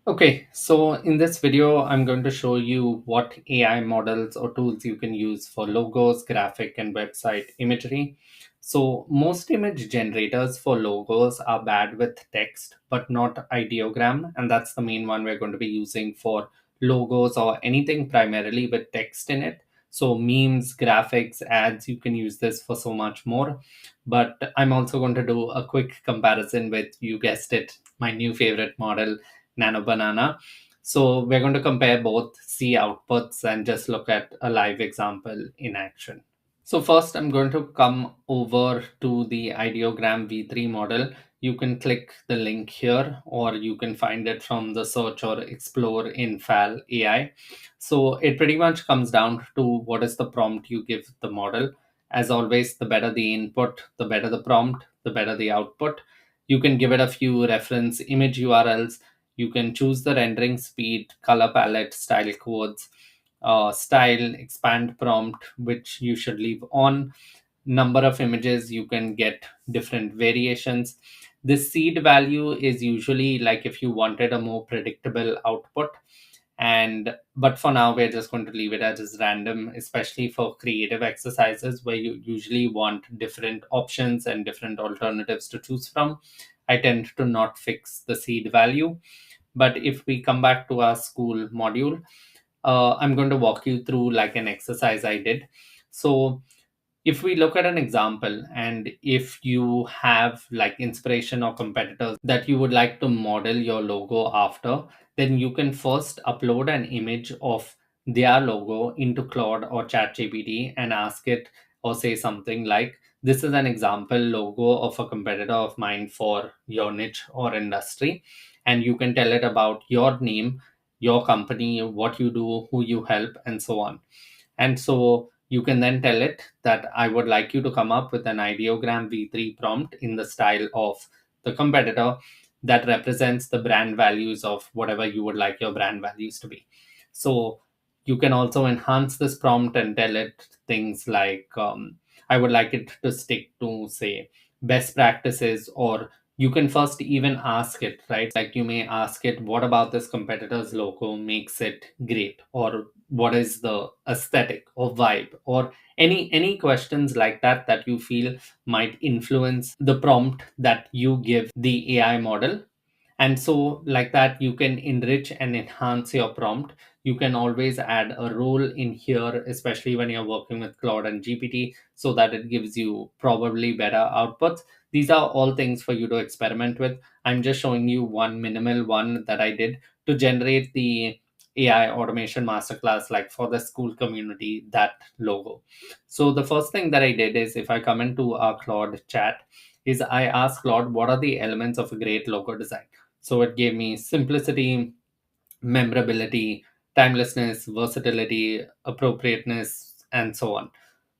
Okay, so in this video, I'm going to show you what AI models or tools you can use for logos, graphic, and website imagery. So, most image generators for logos are bad with text, but not ideogram. And that's the main one we're going to be using for logos or anything primarily with text in it. So, memes, graphics, ads, you can use this for so much more. But I'm also going to do a quick comparison with, you guessed it, my new favorite model, Nano Banana. So we're going to compare both, see outputs, and just look at a live example in action. So first, I'm going to come over to the ideogram V3 model. You can click the link here, or you can find it from the search or explore in FAL AI. So it pretty much comes down to what is the prompt you give the model. As always, the better the input, the better the prompt, the better the output. You can give it a few reference image URLs. You can choose the rendering speed, color palette, style codes, style, expand prompt, which you should leave on. Number of images, you can get different variations. The seed value is usually like if you wanted a more predictable output. And but for now, we're just going to leave it as random, especially for creative exercises where you usually want different options and different alternatives to choose from. I tend to not fix the seed value. But if we come back to our Skool module, I'm going to walk you through like an exercise I did. So if we look at an example, and if you have like inspiration or competitors that you would like to model your logo after, then you can first upload an image of their logo into Claude or ChatGPT and ask it, or say something like, this is an example logo of a competitor of mine for your niche or industry. And you can tell it about your name, your company, what you do, who you help, and so on. And so you can then tell it that I would like you to come up with an ideogram V3 prompt in the style of the competitor that represents the brand values of whatever you would like your brand values to be. So you can also enhance this prompt and tell it things like, I would like it to stick to, say, best practices, or you can first even ask it, right? Like you may ask it, what about this competitor's logo makes it great? Or what is the aesthetic or vibe, or any questions like that that you feel might influence the prompt that you give the AI model. And so like that, you can enrich and enhance your prompt. You can always add a role in here, especially when you're working with Claude and GPT, so that it gives you probably better outputs. These are all things for you to experiment with. I'm just showing you one minimal one that I did to generate the AI automation masterclass, like for the Skool community, that logo. So the first thing that I did is, if I come into our Claude chat, is I asked Claude, what are the elements of a great logo design? So it gave me simplicity, memorability, timelessness, versatility, appropriateness, and so on.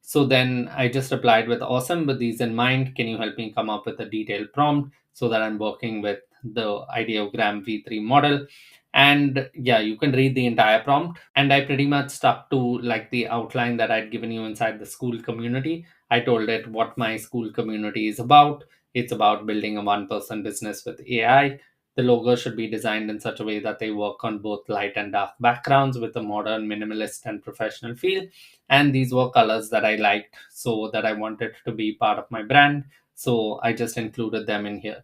So then I just replied with, awesome, with these in mind, can you help me come up with a detailed prompt so that I'm working with the ideogram V3 model? And yeah, you can read the entire prompt. And I pretty much stuck to like the outline that I'd given you inside the Skool community. I told it what my Skool community is about. It's about building a one-person business with AI. The logo should be designed in such a way that they work on both light and dark backgrounds with a modern, minimalist, and professional feel. And these were colors that I liked, so that I wanted to be part of my brand. So I just included them in here.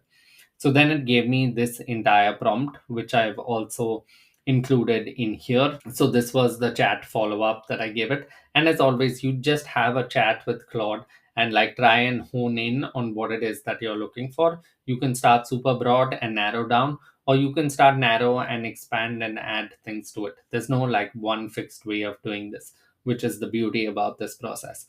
So then it gave me this entire prompt, which I've also included in here. So this was the chat follow up that I gave it. And as always, you just have a chat with Claude and like try and hone in on what it is that you're looking for. You can start super broad and narrow down, or you can start narrow and expand and add things to it. There's no like one fixed way of doing this, which is the beauty about this process.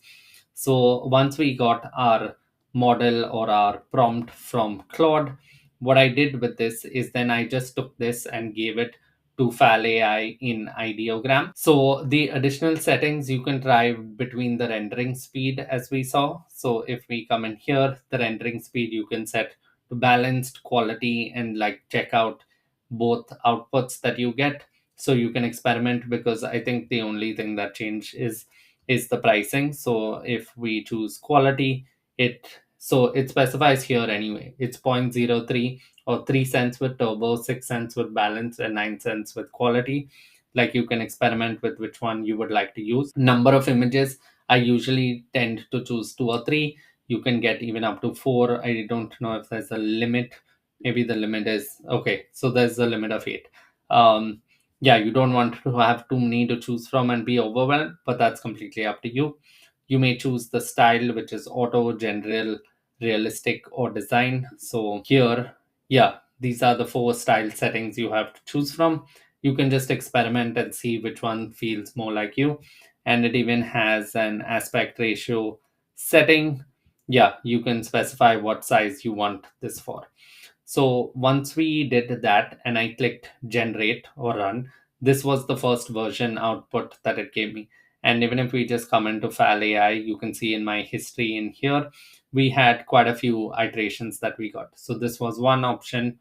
So once we got our model or our prompt from Claude, what I did with this is then I just took this and gave it to FAL AI in ideogram. So the additional settings you can try between the rendering speed, as we saw. So if we come in here, the rendering speed you can set to balanced quality and like check out both outputs that you get. So you can experiment, because I think the only thing that changed is the pricing. So if we choose quality, it So it specifies here anyway. It's 0.03 or 3 cents with turbo, 6 cents with balance, and 9 cents with quality. Like, you can experiment with which one you would like to use. Number of images, I usually tend to choose 2 or 3. You can get even up to 4. I don't know if there's a limit. Maybe the limit is okay. So there's a limit of 8. Yeah, you don't want to have too many to choose from and be overwhelmed, but that's completely up to you. You may choose the style, which is auto, general, realistic, or design. So here, yeah, these are the 4 style settings you have to choose from. You can just experiment and see which one feels more like you. And it even has an aspect ratio setting. Yeah, you can specify what size you want this for. So once we did that and I clicked generate or run, this was the first version output that it gave me. And even if we just come into Fal AI, you can see in my history in here, we had quite a few iterations that we got. So this was one option,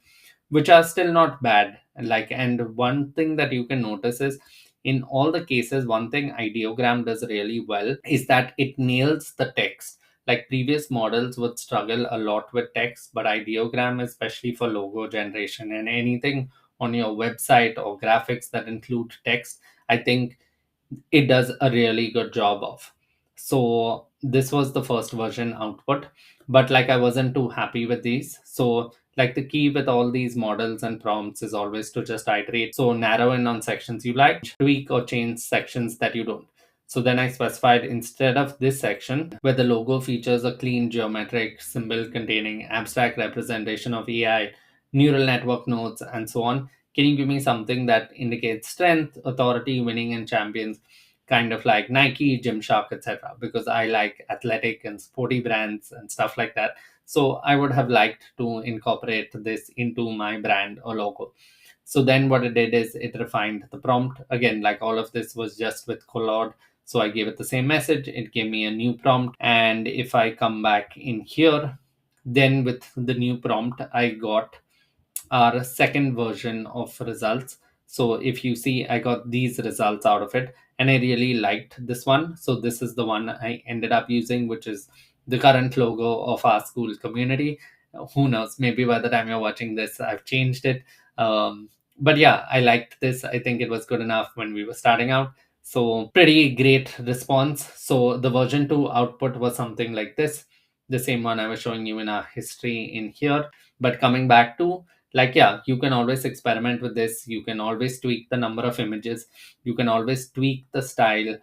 which are still not bad. Like, and one thing that you can notice is in all the cases, one thing ideogram does really well is that it nails the text. Like, previous models would struggle a lot with text, but ideogram, especially for logo generation and anything on your website or graphics that include text, I think it does a really good job of. So this was the first version output, but like, I wasn't too happy with these. So like, the key with all these models and prompts is always to just iterate. So narrow in on sections you like, tweak or change sections that you don't. So then I specified, instead of this section where the logo features a clean geometric symbol containing abstract representation of AI, neural network nodes, and so on, can you give me something that indicates strength, authority, winning, and champions, kind of like Nike, Gymshark, etc.? Because I like athletic and sporty brands and stuff like that. So I would have liked to incorporate this into my brand or logo. So then what it did is it refined the prompt. Again, like, all of this was just with Collod. So I gave it the same message. It gave me a new prompt. And if I come back in here, then with the new prompt, I got our second version of results. So if you see, I got these results out of it, and I really liked this one. So this is the one I ended up using, which is the current logo of our Skool community. Who knows, maybe by the time you're watching this, I've changed it. But yeah, I liked this. I think it was good enough when we were starting out. So pretty great response. So the version 2 output was something like this, the same one I was showing you in our history in here. But coming back to, like, yeah, you can always experiment with this. You can always tweak the number of images, you can always tweak the style,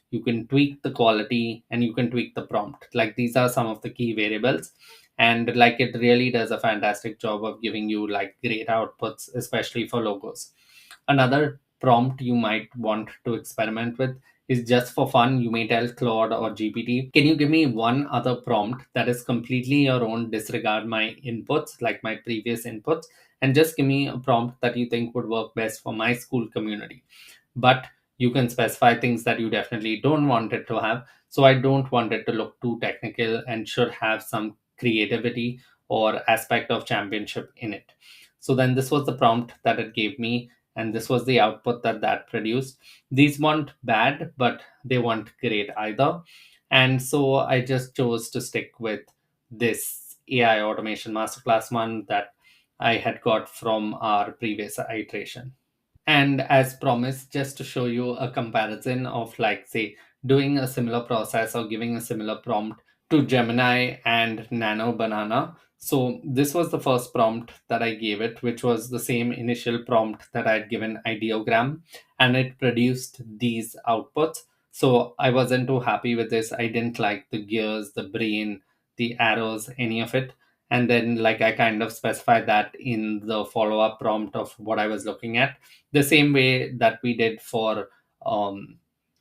you can tweak the quality, and you can tweak the prompt. Like, these are some of the key variables, and like, it really does a fantastic job of giving you like great outputs, especially for logos. Another prompt you might want to experiment with is, just for fun, you may tell Claude or GPT, can you give me one other prompt that is completely your own, disregard my inputs, like my previous inputs, and just give me a prompt that you think would work best for my Skool community. But you can specify things that you definitely don't want it to have. So I don't want it to look too technical and should have some creativity or aspect of championship in it. So then this was the prompt that it gave me, and this was the output that produced. These weren't bad, but they weren't great either. And so I just chose to stick with this AI automation masterclass one that I had got from our previous iteration. And as promised, just to show you a comparison of, like, say, doing a similar process or giving a similar prompt to Gemini and Nano Banana. So this was the first prompt that I gave it, which was the same initial prompt that I had given Ideogram, and it produced these outputs. So I wasn't too happy with this. I didn't like the gears, the brain, the arrows, any of it. And then, like, I kind of specified that in the follow-up prompt of what I was looking at, the same way that we did um,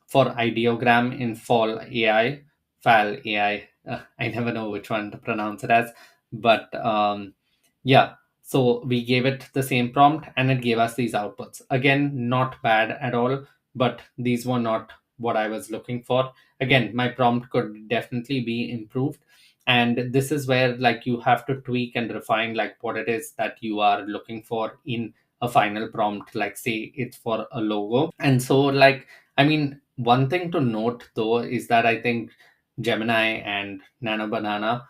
for ideogram in fall AI, fal AI. I never know which one to pronounce it as, but yeah. So we gave it the same prompt, and it gave us these outputs. Again, not bad at all, but these were not what I was looking for. Again, my prompt could definitely be improved, and this is where, like, you have to tweak and refine like what it is that you are looking for in a final prompt. Like, say it's for a logo. And so, like, I mean, one thing to note though is that I think Gemini and Nano Banana,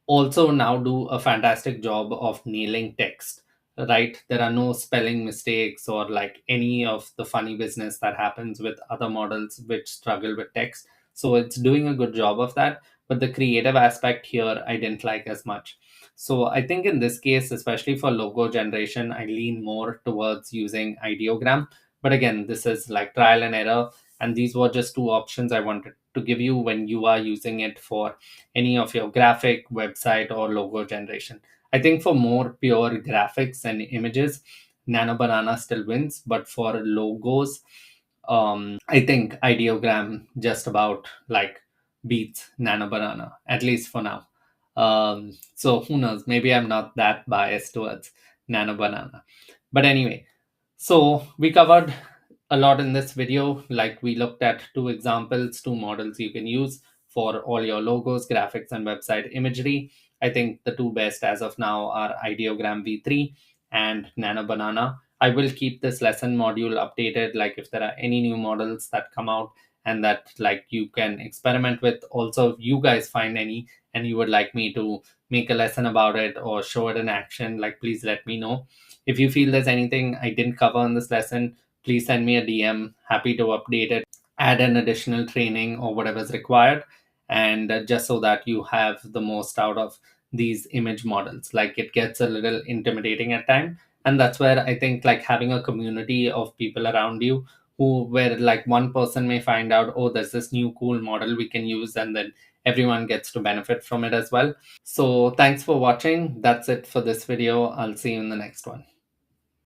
also now do a fantastic job of nailing text, right? There are no spelling mistakes or like any of the funny business that happens with other models which struggle with text. So it's doing a good job of that. But the creative aspect here, I didn't like as much. So I think in this case, especially for logo generation, I lean more towards using ideogram. But again, this is like trial and error. And these were just two options I wanted to give you when you are using it for any of your graphic, website, or logo generation. I think for more pure graphics and images, Nano Banana still wins, but for logos, I think Ideogram just about like beats Nano Banana, at least for now. So who knows? Maybe I'm not that biased towards Nano Banana. But anyway, so we covered a lot in this video. Like we looked at two examples, two models you can use for all your logos, graphics, and website imagery. I think the two best as of now are Ideogram V3 and Nano Banana. I will keep this lesson module updated. Like if there are any new models that come out and that like you can experiment with. Also, if you guys find any and you would like me to make a lesson about it or show it in action, like please let me know. If you feel there's anything I didn't cover in this lesson, please send me a DM. Happy to update it, add an additional training or whatever's required. And just so that you have the most out of these image models. Like it gets a little intimidating at time. And that's where I think like having a community of people around you who where like one person may find out, oh, there's this new cool model we can use, and then everyone gets to benefit from it as well. So thanks for watching. That's it for this video. I'll see you in the next one.